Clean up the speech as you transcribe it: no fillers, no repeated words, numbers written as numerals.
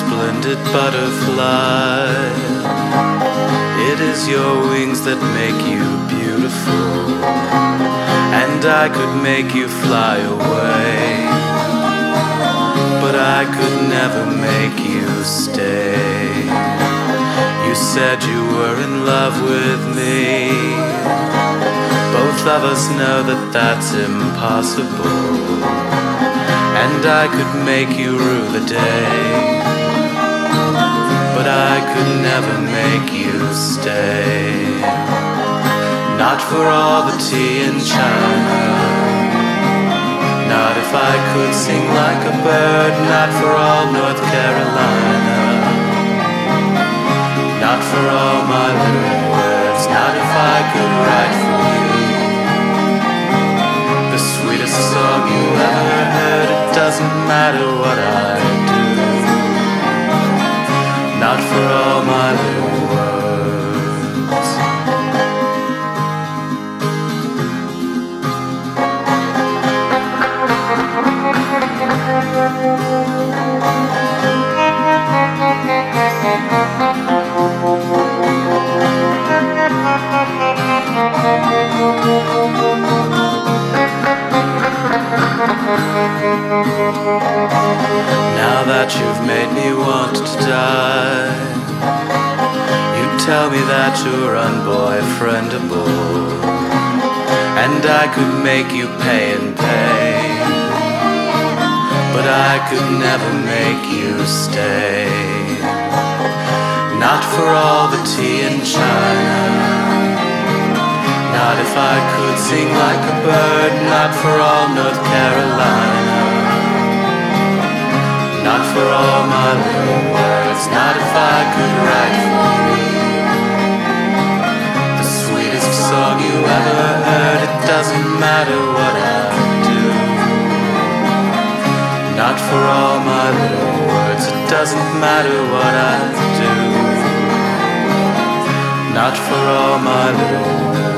splendid butterfly. It is your wings that make you beautiful, and I could make you fly away, but I could never make you stay. You said you were in love with me. Both of us know that that's impossible, and I could make you rue the day, but I could never make you stay. Not for all the tea in China, not if I could sing like a bird, not for all North Carolina, not for all my little words, not if I could write for you the sweetest song you ever heard. It doesn't matter what I do, not for all my little words. Now that you've made me want to die, you tell me that you're unboyfriendable, and I could make you pay and pay, but I could never make you stay. Not for all the tea in China, not if I could sing like a bird, not for all North Carolina, not for all my little words, not if I could write for you the sweetest song you ever heard. It doesn't matter what I do, not for all my little words. It doesn't matter what I do, not for all my little words.